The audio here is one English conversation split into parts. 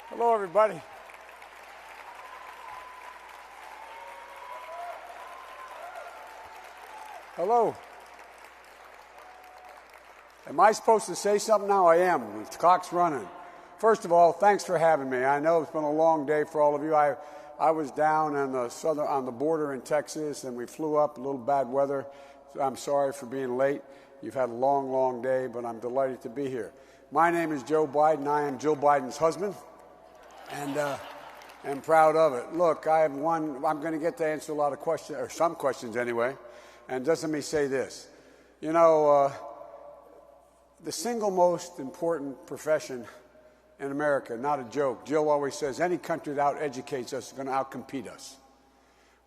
Hello, everybody. Hello. Am I supposed to say something now? I am. The clock's running. First of all, thanks for having me. I know it's been a long day for all of you. I was down on the border in Texas, and we flew up. A little bad weather. So I'm sorry for being late. You've had a long, long day, but I'm delighted to be here. My name is Joe Biden. I am Jill Biden's husband, and am proud of it. Look, I'm going to get to answer a lot of questions, or some questions anyway. And just let me say this. You know, the single most important profession in America, not a joke. Jill always says any country that out-educates us is going to out-compete us.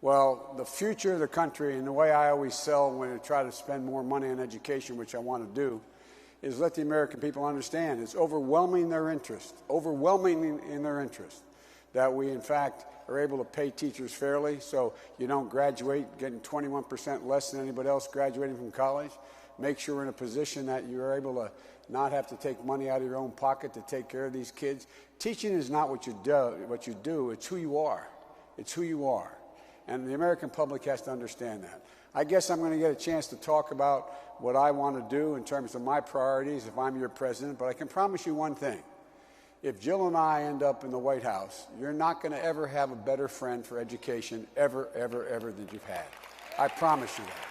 Well, the future of the country, and the way I always sell when I try to spend more money on education, which I want to do, is let the American people understand it's overwhelming in their interest, that we, in fact, are able to pay teachers fairly so you don't graduate getting 21% less than anybody else graduating from college. Make sure we're in a position that you're able to not have to take money out of your own pocket to take care of these kids. Teaching is not what you do, it's who you are. It's who you are. And the American public has to understand that. I guess I'm going to get a chance to talk about what I want to do in terms of my priorities if I'm your president, but I can promise you one thing. If Jill and I end up in the White House, you're not going to ever have a better friend for education ever than you've had. I promise you that.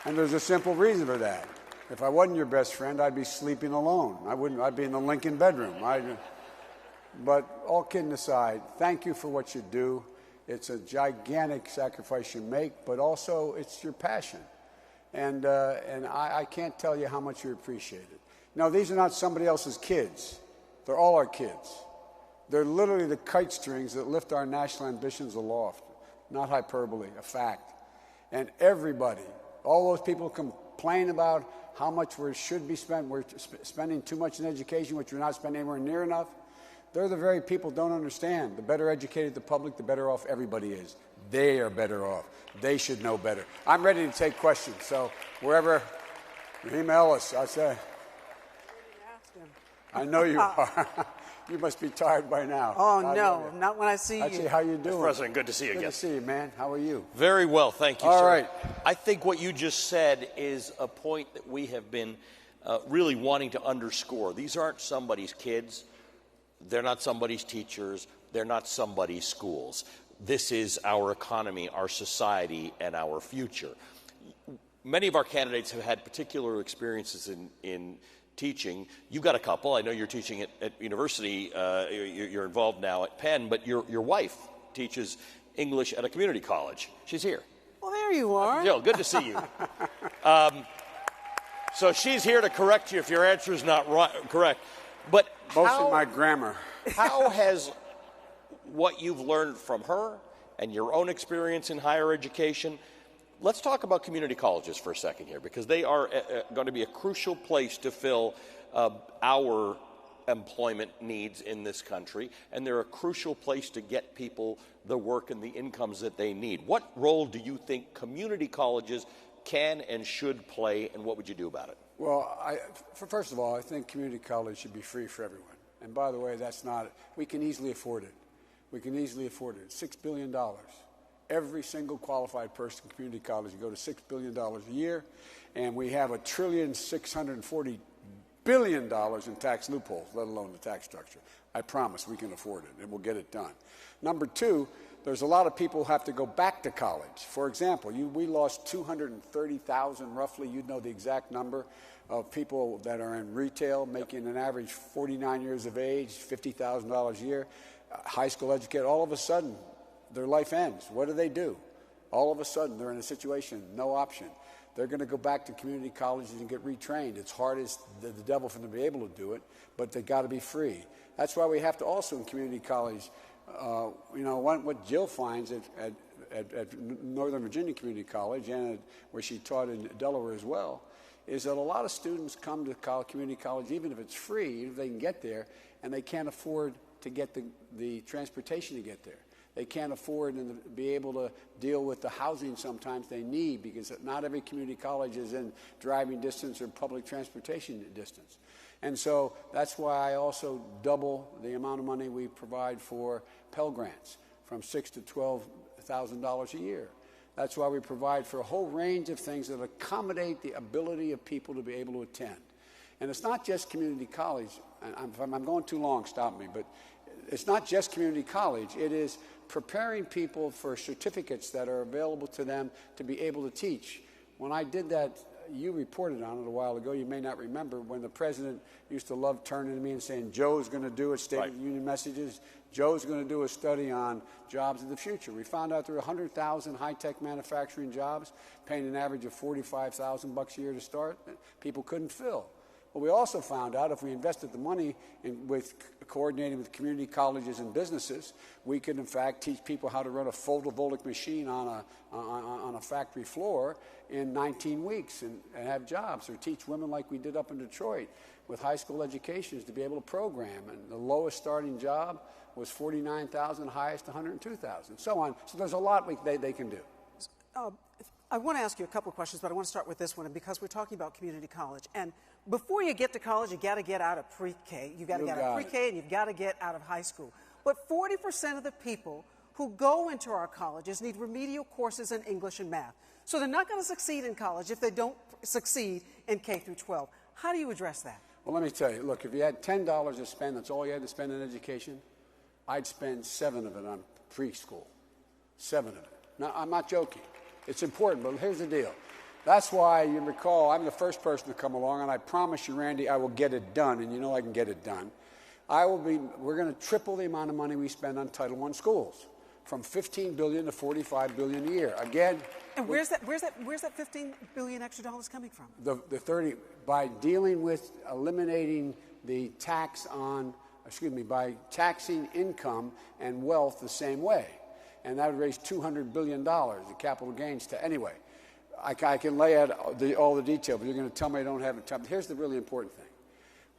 And there's a simple reason for that. If I wasn't your best friend, I'd be sleeping alone. I'd be in the Lincoln bedroom. But all kidding aside, thank you for what you do. It's a gigantic sacrifice you make, but also it's your passion. And I can't tell you how much you appreciate it. Now, these are not somebody else's kids. They're all our kids. They're literally the kite strings that lift our national ambitions aloft. Not hyperbole, a fact. And everybody, all those people complain about how much we should be spending. We're spending too much in education, which we're not spending anywhere near enough. They're the very people who don't understand. The better educated the public, the better off everybody is. They are better off. They should know better. I'm ready to take questions. So wherever, email us, I say. I know you are. You must be tired by now. Oh, no, not when I see you. Actually, how you doing? Mr. President, good to see you again. Good to see you, man. How are you? Very well, thank you, All sir. right. I think what you just said is a point that we have been really wanting to underscore. These aren't somebody's kids. They're not somebody's teachers. They're not somebody's schools. This is our economy, our society, and our future. Many of our candidates have had particular experiences in teaching. You've got a couple. I know you're teaching at university. You're involved now at Penn, but your wife teaches English at a community college. She's here. Well, there you are. Jill, good to see you. So she's here to correct you if your answer is not correct. But Mostly my grammar. How has what you've learned from her and your own experience in higher education? Let's talk about community colleges for a second here, because they are going to be a crucial place to fill our employment needs in this country, and they're a crucial place to get people the work and the incomes that they need. What role do you think community colleges can and should play, and what would you do about it? Well, first of all, I think community college should be free for everyone. And by the way, we can easily afford it. We can easily afford it. $6 billion. Every single qualified person in community college can go to $6 billion a year, and we have $1,640 billion in tax loopholes, let alone the tax structure. I promise we can afford it, and we'll get it done. Number two, there's a lot of people who have to go back to college. For example, we lost 230,000, roughly, you'd know the exact number, of people that are in retail making an average 49 years of age, $50,000 a year, high school educated. All of a sudden, their life ends. What do? All of a sudden, they're in a situation, no option. They're going to go back to community colleges and get retrained. It's hard as the devil for them to be able to do it, but they've got to be free. That's why we have to also in community college, what Jill finds at Northern Virginia Community College and where she taught in Delaware as well, is that a lot of students come to community college, even if it's free, if they can get there, and they can't afford to get the transportation to get there. They can't afford and be able to deal with the housing sometimes they need, because not every community college is in driving distance or public transportation distance. And so that's why I also double the amount of money we provide for Pell Grants from $6,000 to $12,000 a year. That's why we provide for a whole range of things that accommodate the ability of people to be able to attend. And it's not just community college. If I'm going too long, stop me. But it's not just community college. It is preparing people for certificates that are available to them to be able to teach. When I did that, you reported on it a while ago. You may not remember when the president used to love turning to me and saying, Joe's going to do a State of the Union messages. Joe's going to do a study on jobs of the future. We found out there were 100,000 high-tech manufacturing jobs paying an average of $45,000 a year to start. People couldn't fill. Well, we also found out if we invested the money with coordinating with community colleges and businesses, we could in fact teach people how to run a photovoltaic machine on a factory floor in 19 weeks and have jobs, or teach women like we did up in Detroit with high school educations to be able to program. And the lowest starting job was $49,000, highest $102,000, so on. So there's a lot they can do. I want to ask you a couple of questions, but I want to start with this one because we're talking about community college. And before you get to college, you got to get out of pre-K. You got to get out of pre-K, and you've got to get out of high school. But 40% of the people who go into our colleges need remedial courses in English and math. So they're not going to succeed in college if they don't succeed in K through 12. How do you address that? Well, let me tell you. Look, if you had $10 to spend, that's all you had to spend on education, I'd spend 7 of it on preschool. 7 of it. Now, I'm not joking. It's important, but here's the deal. That's why, you recall, I'm the first person to come along, and I promise you, Randy, I will get it done, and you know I can get it done. We're going to triple the amount of money we spend on Title I schools, from $15 billion to $45 billion a year. Again. And where's that $15 billion extra dollars coming from? The 30, by dealing with eliminating the by taxing income and wealth the same way. And that would raise $200 billion, the capital gains anyway. I can lay out all the detail, but you're going to tell me I don't have time. Here's the really important thing.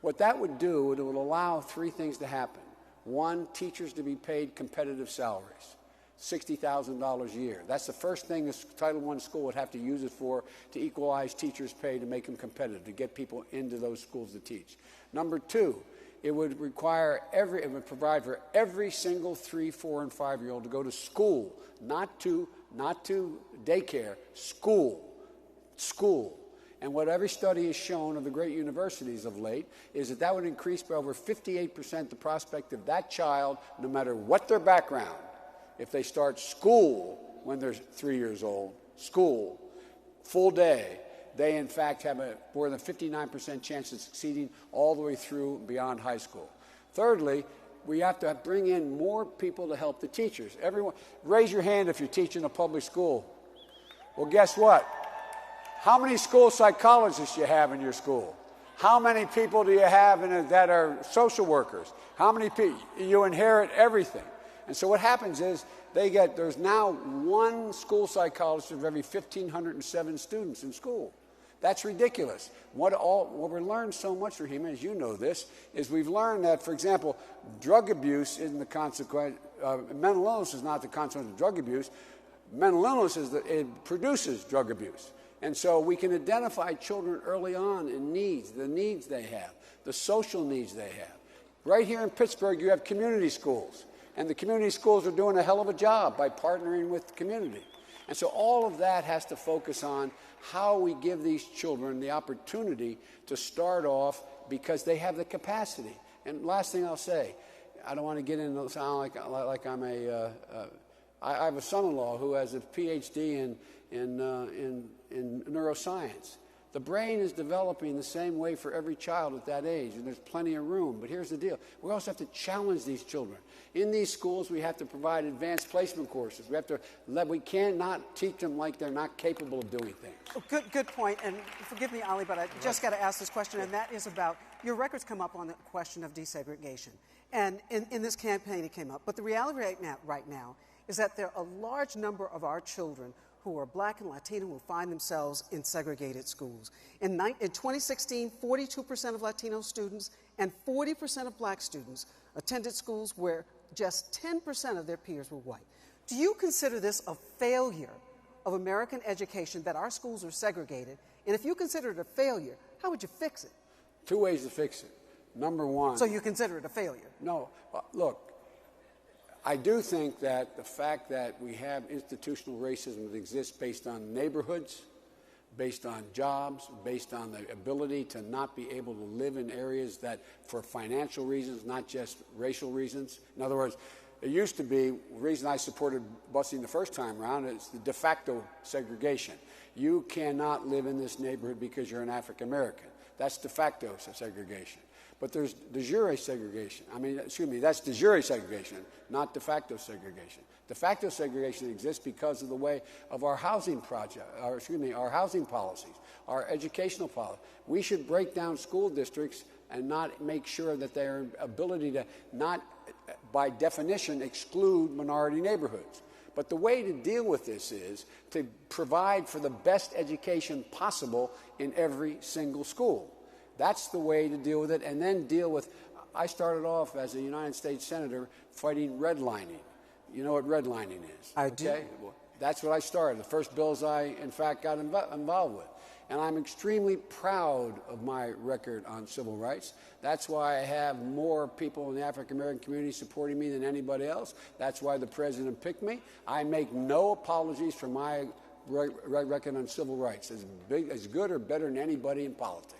What that would do, it would allow 3 things to happen. 1, teachers to be paid competitive salaries, $60,000 a year. That's the first thing this Title I school would have to use it for, to equalize teachers' pay, to make them competitive, to get people into those schools to teach. Number 2, it would provide for every single 3, 4, and 5-year-old to go to school, not to daycare, school. And what every study has shown of the great universities of late is that would increase by over 58% the prospect of that child, no matter what their background, if they start school when they're 3 years old, school, full day, they in fact have a more than 59% chance of succeeding all the way through beyond high school. Thirdly, we have to bring in more people to help the teachers. Everyone, raise your hand if you're teaching a public school. Well, guess what? How many school psychologists do you have in your school? How many people do you have that are social workers? How many people? You inherit everything. And so what happens is there's now 1 school psychologist of every 1,507 students in school. That's ridiculous. What we learned so much, Rahima, as you know this, is we've learned that, for example, drug abuse isn't the consequence, mental illness is not the consequence of drug abuse. Mental illness it produces drug abuse. And so we can identify children early on in needs, the needs they have, the social needs they have. Right here in Pittsburgh, you have community schools. And the community schools are doing a hell of a job by partnering with the community. And so all of that has to focus on how we give these children the opportunity to start off because they have the capacity. And last thing I'll say, I don't want to get into sound like I'm I have a son-in-law who has a PhD in neuroscience. The brain is developing the same way for every child at that age, and there's plenty of room. But here's the deal. We also have to challenge these children. In these schools, we have to provide advanced placement courses. We cannot teach them like they're not capable of doing things. Oh, good point. And forgive me, Ali, but I just got to ask this question, and that is about your records come up on the question of desegregation. And in this campaign, it came up. But the reality right now is that there are a large number of our children who are Black and Latino who find themselves in segregated schools. In 2016, 42% of Latino students and 40% of Black students attended schools where just 10% of their peers were white. Do you consider this a failure of American education that our schools are segregated? And if you consider it a failure, how would you fix it? Two ways to fix it. Number one. So you consider it a failure? No. Look, I do think that the fact that we have institutional racism that exists based on neighborhoods, based on jobs, based on the ability to not be able to live in areas that, for financial reasons, not just racial reasons. In other words, it used to be, the reason I supported busing the first time around is the de facto segregation. You cannot live in this neighborhood because you're an African American. That's de facto segregation. But there's de jure segregation. That's de jure segregation, not de facto segregation. De facto segregation exists because of the way of our housing our housing policies, our educational policy. We should break down school districts and not make sure that their ability to not, by definition, exclude minority neighborhoods. But the way to deal with this is to provide for the best education possible in every single school. That's the way to deal with it, and then deal with, I started off as a United States Senator fighting redlining. You know what redlining is? I do. Well, that's what I started. The first bills I, in fact, got involved with. And I'm extremely proud of my record on civil rights. That's why I have more people in the African American community supporting me than anybody else. That's why the president picked me. I make no apologies for my record on civil rights. As good or better than anybody in politics.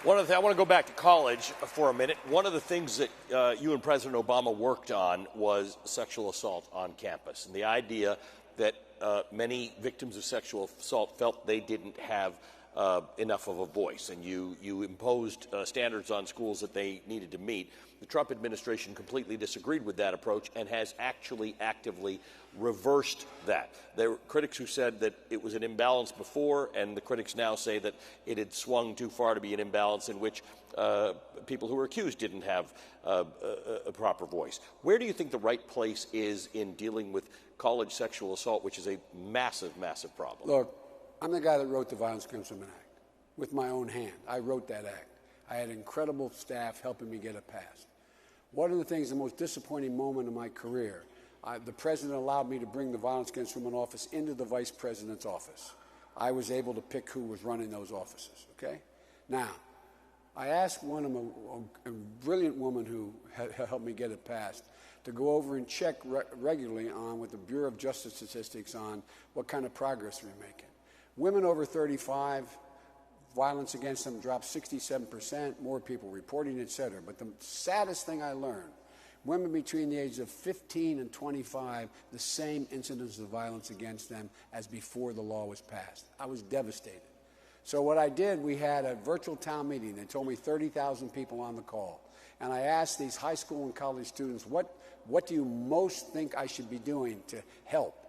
I want to go back to college for a minute. One of the things that you and President Obama worked on was sexual assault on campus, and the idea that many victims of sexual assault felt they didn't have enough of a voice, and you imposed standards on schools that they needed to meet. The Trump administration completely disagreed with that approach and has actually actively reversed that. There were critics who said that it was an imbalance before, and the critics now say that it had swung too far to be an imbalance in which people who were accused didn't have a proper voice. Where do you think the right place is in dealing with college sexual assault, which is a massive, massive problem? Look, I'm the guy that wrote the Violence Against Women Act with my own hand. I wrote that act. I had incredible staff helping me get it passed. One of the things, the most disappointing moment of my career, the president allowed me to bring the Violence Against Women office into the vice president's office. I was able to pick who was running those offices, okay? Now, I asked a brilliant woman who helped me get it passed to go over and check regularly on with the Bureau of Justice Statistics on what kind of progress we're making. Women over 35, violence against them dropped 67%, more people reporting, et cetera. But the saddest thing I learned, women between the ages of 15 and 25, the same incidence of violence against them as before the law was passed. I was devastated. So what I did, we had a virtual town meeting. They told me 30,000 people on the call. And I asked these high school and college students, what do you most think I should be doing to help?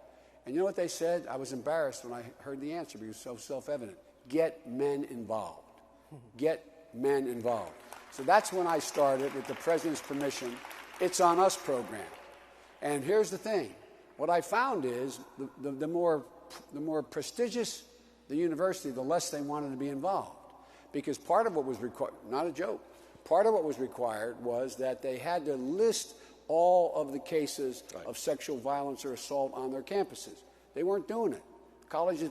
And you know what they said? I was embarrassed when I heard the answer because it was so self-evident. Get men involved. Get men involved. So that's when I started, with the president's permission, It's On Us program. And here's the thing. What I found is the more prestigious the university, the less they wanted to be involved. Because part of what was required, not a joke, part of what was required was that they had to list all of the cases of sexual violence or assault on their campuses. They weren't doing it. Colleges,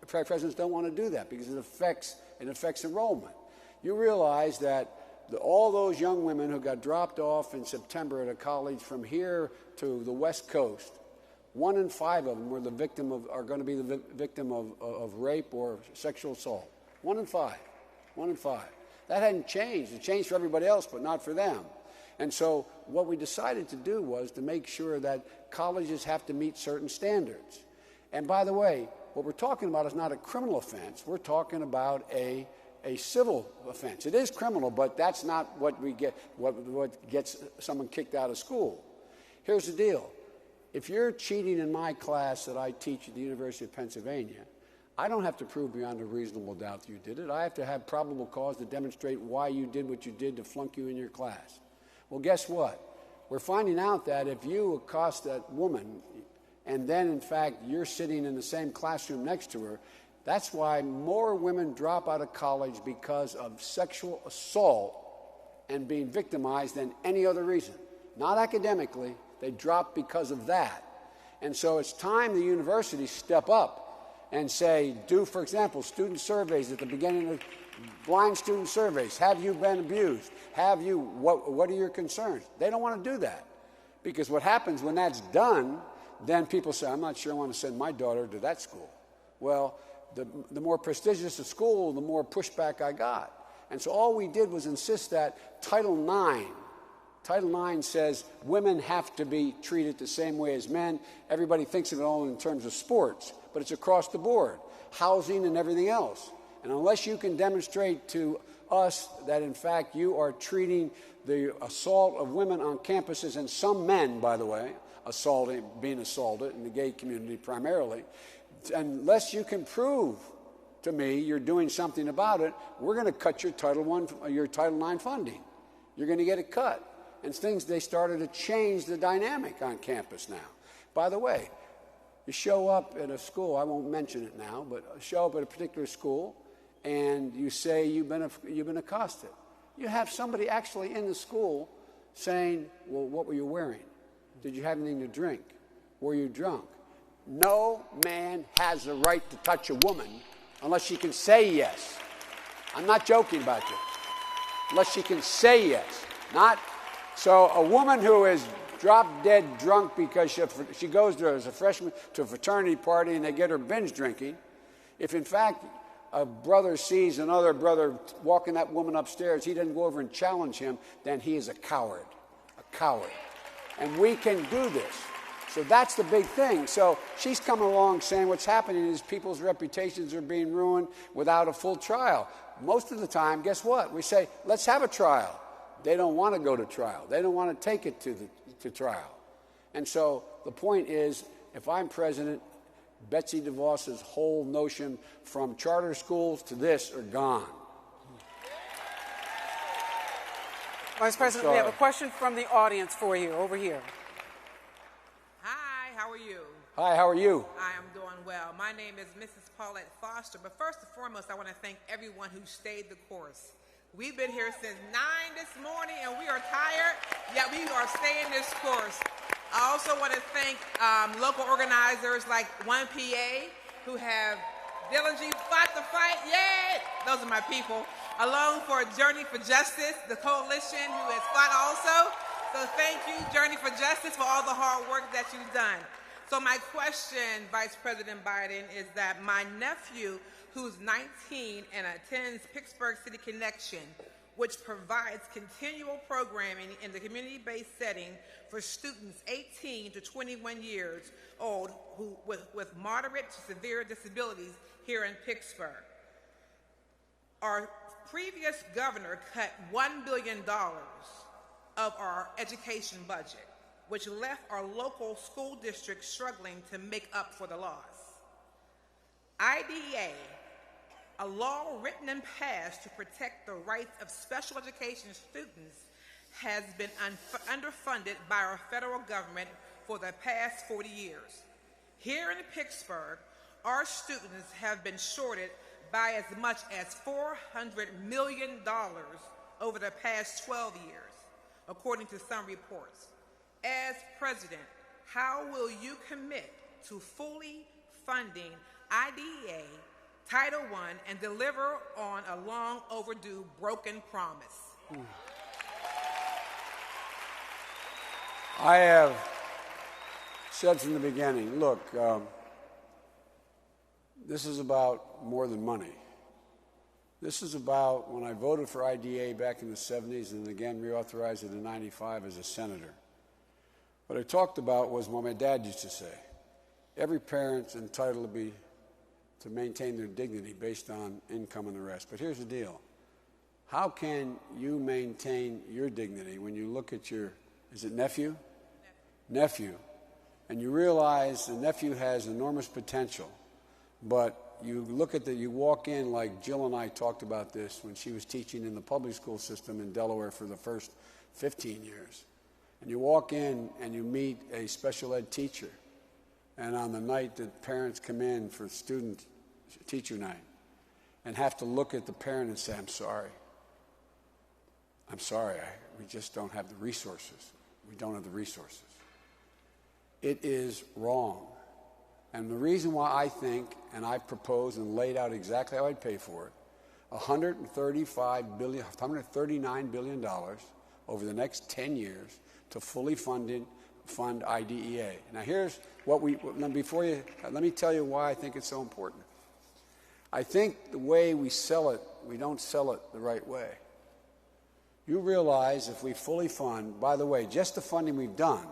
presidents don't want to do that because it affects enrollment. You realize that all those young women who got dropped off in September at a college from here to the West Coast, 1 in 5 of them are going to be the victim of rape or sexual assault. 1 in 5. 1 in 5. That hadn't changed. It changed for everybody else, but not for them. And so what we decided to do was to make sure that colleges have to meet certain standards. And by the way, what we're talking about is not a criminal offense. We're talking about a civil offense. It is criminal, but that's not what gets someone kicked out of school. Here's the deal. If you're cheating in my class that I teach at the University of Pennsylvania, I don't have to prove beyond a reasonable doubt that you did it. I have to have probable cause to demonstrate why you did what you did to flunk you in your class. Well, guess what? We're finding out that if you accost that woman and then, in fact, you're sitting in the same classroom next to her, that's why more women drop out of college because of sexual assault and being victimized than any other reason. Not academically. They drop because of that. And so it's time the universities step up and say, do, for example, student surveys at the beginning of blind student surveys. Have you been abused? What are your concerns? They don't want to do that. Because what happens when that's done, then people say, I'm not sure I want to send my daughter to that school. Well, the more prestigious the school, the more pushback I got. And so all we did was insist that Title IX says women have to be treated the same way as men. Everybody thinks of it all in terms of sports, but it's across the board, housing and everything else. And unless you can demonstrate to us that, in fact, you are treating the assault of women on campuses, and some men, by the way, being assaulted in the gay community primarily, unless you can prove to me you're doing something about it, we're going to cut your Title IX funding. You're going to get it cut. And they started to change the dynamic on campus now. By the way, you show up at a school, I won't mention it now, but show up at a particular school, and you say you've been accosted. You have somebody actually in the school saying, well, what were you wearing? Did you have anything to drink? Were you drunk? No man has the right to touch a woman unless she can say yes. I'm not joking about you. Unless she can say yes. So a woman who is drop-dead drunk because she goes to, as a freshman, to a fraternity party and they get her binge drinking, if in fact a brother sees another brother walking that woman upstairs, he doesn't go over and challenge him, then he is a coward. A coward. And we can do this. So that's the big thing. So she's coming along saying what's happening is people's reputations are being ruined without a full trial. Most of the time, guess what? We say, let's have a trial. They don't want to go to trial. They don't want to take it to trial. And so the point is, if I'm president, Betsy DeVos's whole notion from charter schools to this are gone. Vice President, we have a question from the audience for you over here. Hi, how are you? Hi, how are you? I am doing well. My name is Mrs. Paulette Foster, but first and foremost, I want to thank everyone who stayed the course. We've been here since 9 this morning, and we are tired, yet we are staying this course. I also want to thank local organizers like 1PA who have diligently fought the fight. Yay! Those are my people. Along for Journey for Justice, the coalition who has fought also. So thank you, Journey for Justice, for all the hard work that you've done. So my question, Vice President Biden, is that my nephew, who's 19 and attends Pittsburgh City Connection, which provides continual programming in the community-based setting for students 18 to 21 years old with moderate to severe disabilities here in Pittsburgh. Our previous governor cut $1 billion of our education budget, which left our local school districts struggling to make up for the loss. IDEA, a law written and passed to protect the rights of special education students, has been underfunded by our federal government for the past 40 years. Here in Pittsburgh, our students have been shorted by as much as $400 million over the past 12 years, according to some reports. As president, how will you commit to fully funding IDEA, Title I, and deliver on a long overdue broken promise? I have said from the beginning, look, this is about more than money. This is about when I voted for IDEA back in the 70s and again reauthorized it in 95 as a senator. What I talked about was what my dad used to say. Every parent's entitled to maintain their dignity based on income and the rest. But here's the deal. How can you maintain your dignity when you look at your, is it nephew? Nephew. And you realize the nephew has enormous potential, but you look at you walk in like Jill and I talked about this when she was teaching in the public school system in Delaware for the first 15 years. And you walk in and you meet a special ed teacher, and on the night that parents come in for student teacher night and have to look at the parent and say, I'm sorry, we just don't have the resources. We don't have the resources. It is wrong. And the reason why I think, and I proposed and laid out exactly how I'd pay for it, $139 billion over the next 10 years to fully fund IDEA. Now here's what let me tell you why I think it's so important. I think the way we sell it, we don't sell it the right way. You realize if we fully fund, by the way, just the funding we've done,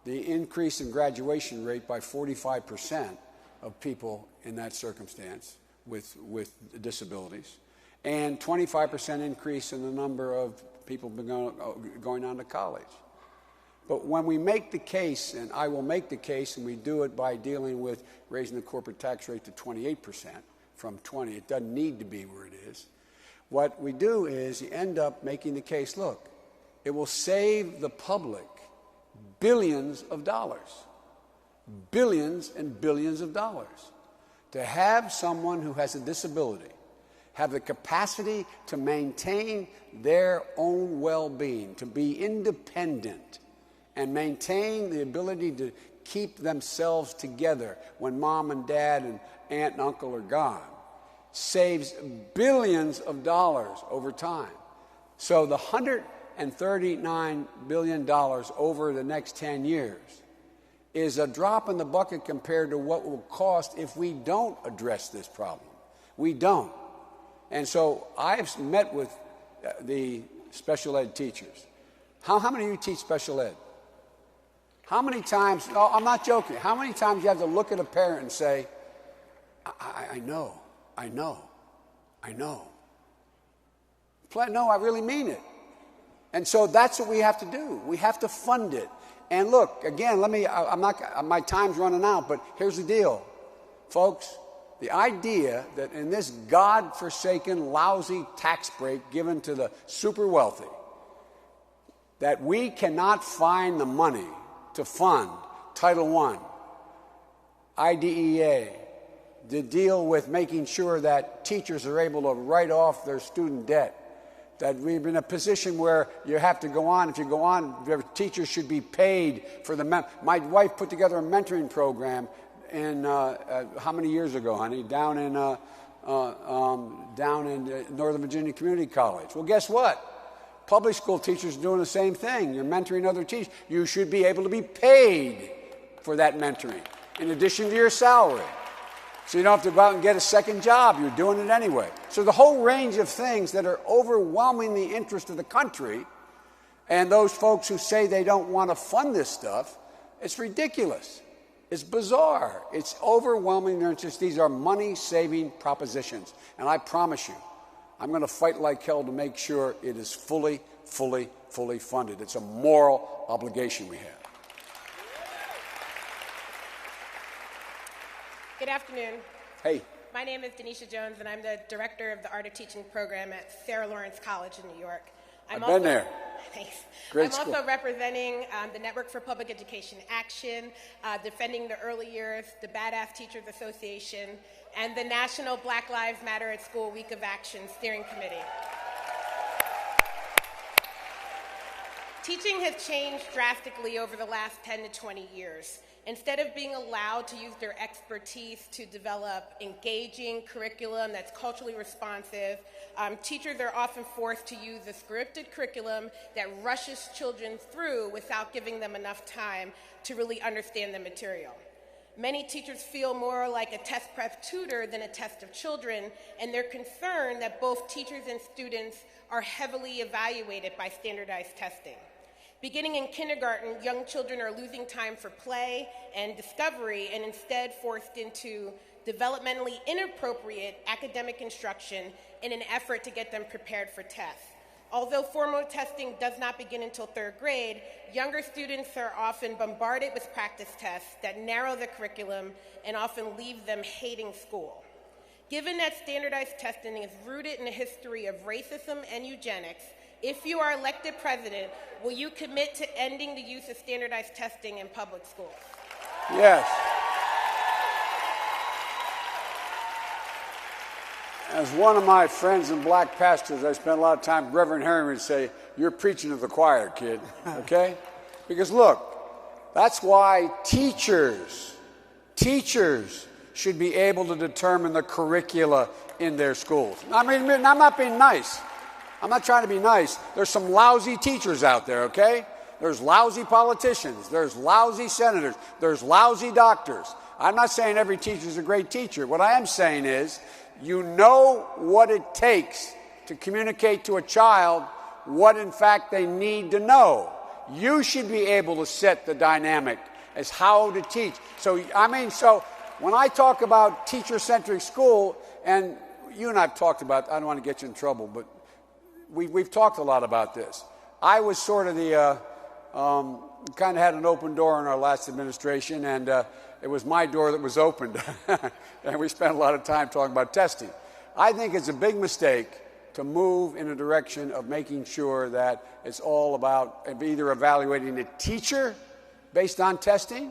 the increase in graduation rate by 45% of people in that circumstance with disabilities, and 25% increase in the number of people going on to college. But when we make the case, and I will make the case, and we do it by dealing with raising the corporate tax rate to 28% from 20, it doesn't need to be where it is. What we do is you end up making the case, look, it will save the public billions of dollars, billions and billions of dollars, to have someone who has a disability have the capacity to maintain their own well-being, to be independent, and maintain the ability to keep themselves together when mom and dad and aunt and uncle are gone, saves billions of dollars over time. So the $139 billion over the next 10 years is a drop in the bucket compared to what it will cost if we don't address this problem. We don't. And so I've met with the special ed teachers. How many of you teach special ed? How many times, no, I'm not joking, how many times you have to look at a parent and say, I know. No, I really mean it. And so that's what we have to do. We have to fund it. And look, again, my time's running out, but here's the deal. Folks, the idea that in this God-forsaken, lousy tax break given to the super wealthy, that we cannot find the money to fund Title I, IDEA, to deal with making sure that teachers are able to write off their student debt, that we're in a position where you have to go on. If you go on, teachers should be paid for my wife put together a mentoring program in how many years ago, honey? Down in Northern Virginia Community College. Well, guess what? Public school teachers are doing the same thing. You're mentoring other teachers. You should be able to be paid for that mentoring in addition to your salary. So you don't have to go out and get a second job. You're doing it anyway. So the whole range of things that are overwhelming the interest of the country, and those folks who say they don't want to fund this stuff, it's ridiculous. It's bizarre. It's overwhelming their interest. These are money-saving propositions. And I promise you, I'm going to fight like hell to make sure it is fully funded. It's a moral obligation we have. Good afternoon. Hey. My name is Denisha Jones, and I'm the director of the Art of Teaching program at Sarah Lawrence College in New York. I've been there. Thanks. Great I'm school. also representing the Network for Public Education Action, defending the early years, the Badass Teachers Association, and the National Black Lives Matter at School Week of Action Steering Committee. Teaching has changed drastically over the last 10 to 20 years. Instead of being allowed to use their expertise to develop engaging curriculum that's culturally responsive, teachers are often forced to use a scripted curriculum that rushes children through without giving them enough time to really understand the material. Many teachers feel more like a test prep tutor than a test of children, and they're concerned that both teachers and students are heavily evaluated by standardized testing. Beginning in kindergarten, young children are losing time for play and discovery and instead forced into developmentally inappropriate academic instruction in an effort to get them prepared for tests. Although formal testing does not begin until third grade, younger students are often bombarded with practice tests that narrow the curriculum and often leave them hating school. Given that standardized testing is rooted in a history of racism and eugenics, if you are elected president, will you commit to ending the use of standardized testing in public schools? Yes. As one of my friends in black pastors, I spent a lot of time, Reverend Herring would say, you're preaching to the choir, kid, okay? Because look, that's why teachers Teachers should be able to determine the curricula in their schools. I mean, I'm not being nice. I'm not trying to be nice. There's some lousy teachers out there, okay? There's lousy politicians. There's lousy senators. There's lousy doctors. I'm not saying every teacher is a great teacher. What I am saying is, you know what it takes to communicate to a child what, in fact, they need to know. You should be able to set the dynamic as how to teach. So when I talk about teacher-centric school, and you and I have talked about, I don't want to get you in trouble, but we've talked a lot about this. I was sort of the, kind of had an open door in our last administration, and it was my door that was opened. And we spent a lot of time talking about testing. I think it's a big mistake to move in a direction of making sure that it's all about either evaluating a teacher based on testing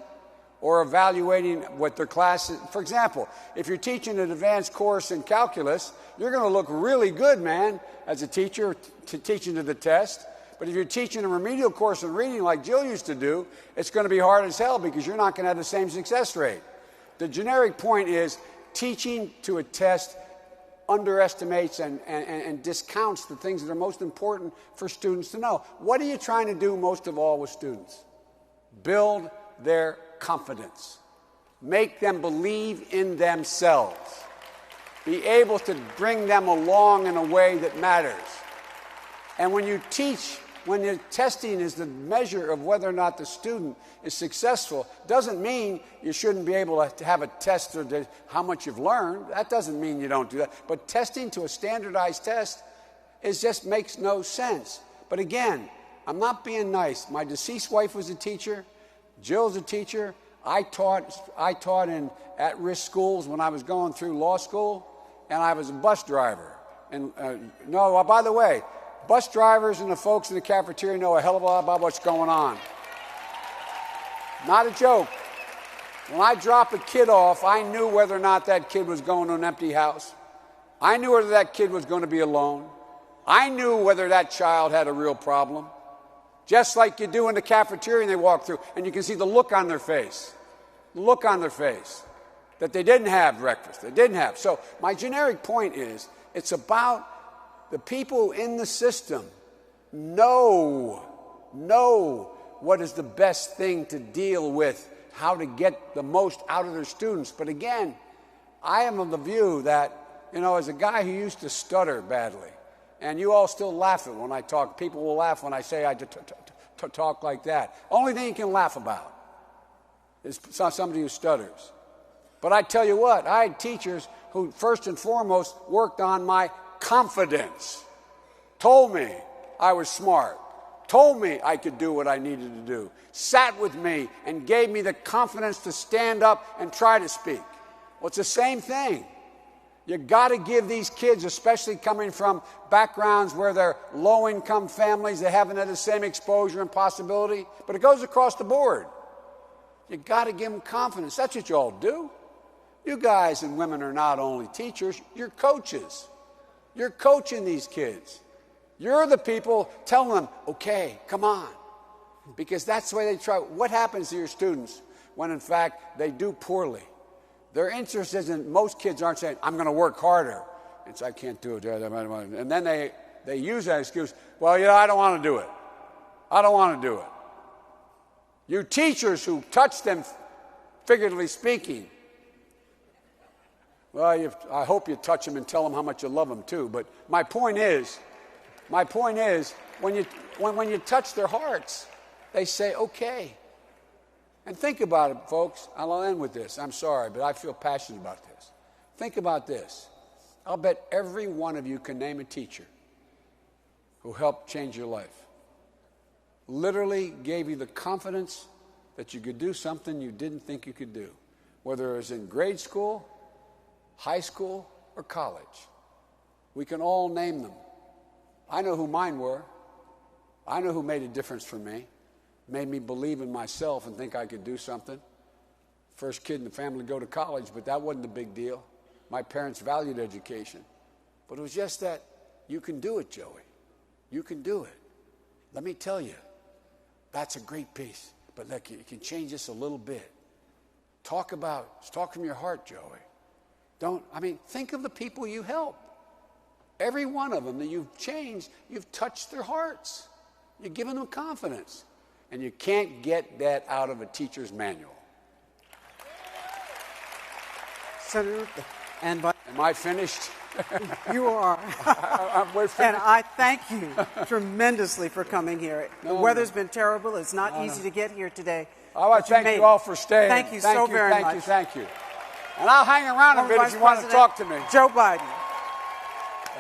or evaluating what their class is. For example, if you're teaching an advanced course in calculus, you're going to look really good, man, as a teacher teaching to the test. But if you're teaching a remedial course in reading like Jill used to do, it's going to be hard as hell because you're not going to have the same success rate. The generic point is teaching to a test underestimates and discounts the things that are most important for students to know. What are you trying to do most of all with students? Build their confidence. Make them believe in themselves. Be able to bring them along in a way that matters. And when you teach, when the testing is the measure of whether or not the student is successful, doesn't mean you shouldn't be able to have a test or how much you've learned. That doesn't mean you don't do that. But testing to a standardized test just makes no sense. But again, I'm not being nice. My deceased wife was a teacher. Jill's a teacher. I taught in at-risk schools when I was going through law school, and I was a bus driver. And by the way, bus drivers and the folks in the cafeteria know a hell of a lot about what's going on. Not a joke. When I drop a kid off, I knew whether or not that kid was going to an empty house. I knew whether that kid was going to be alone. I knew whether that child had a real problem. Just like you do in the cafeteria and they walk through, and you can see the look on their face. The look on their face that they didn't have breakfast. They didn't have. So my generic point is, it's about the people in the system know what is the best thing to deal with, how to get the most out of their students. But again, I am of the view that, as a guy who used to stutter badly, and you all still laugh at when I talk. People will laugh when I say I talk like that. Only thing you can laugh about is somebody who stutters. But I tell you what, I had teachers who first and foremost worked on my confidence, told me I was smart, told me I could do what I needed to do, sat with me and gave me the confidence to stand up and try to speak. Well, it's the same thing. You got to give these kids, especially coming from backgrounds where they're low-income families, they haven't had the same exposure and possibility, but it goes across the board. You got to give them confidence. That's what you all do. You guys and women are not only teachers, you're coaches. You're coaching these kids. You're the people telling them, okay, come on. Because that's the way they try. What happens to your students when, in fact, they do poorly? Their interest isn't, most kids aren't saying, I'm going to work harder. It's, I can't do it. And then they use that excuse, well, I don't want to do it. I don't want to do it. You teachers who touch them, figuratively speaking, well, I hope you touch them and tell them how much you love them too. But my point is, when you touch their hearts, they say, okay. And think about it, folks. I'll end with this. I'm sorry, but I feel passionate about this. Think about this. I'll bet every one of you can name a teacher who helped change your life. Literally gave you the confidence that you could do something you didn't think you could do, whether it was in grade school, high school, or college. We can all name them. I know who mine were. I know who made a difference for me, made me believe in myself and think I could do something. First kid in the family to go to college, but that wasn't a big deal. My parents valued education. But it was just that you can do it, Joey. You can do it. Let me tell you, that's a great piece. But look, you can change this a little bit. Talk from your heart, Joey. Think of the people you help. Every one of them that you've changed, you've touched their hearts. You've given them confidence. And you can't get that out of a teacher's manual. Senator, and am I finished? You are. We're finished. And I thank you tremendously for coming here. The weather's been terrible. It's not easy to get here today. I want to thank you all for staying. Thank you so very much. Thank you. And I'll hang around a bit if you want to talk to me. Joe Biden.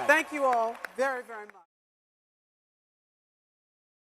Thank you all very, very much.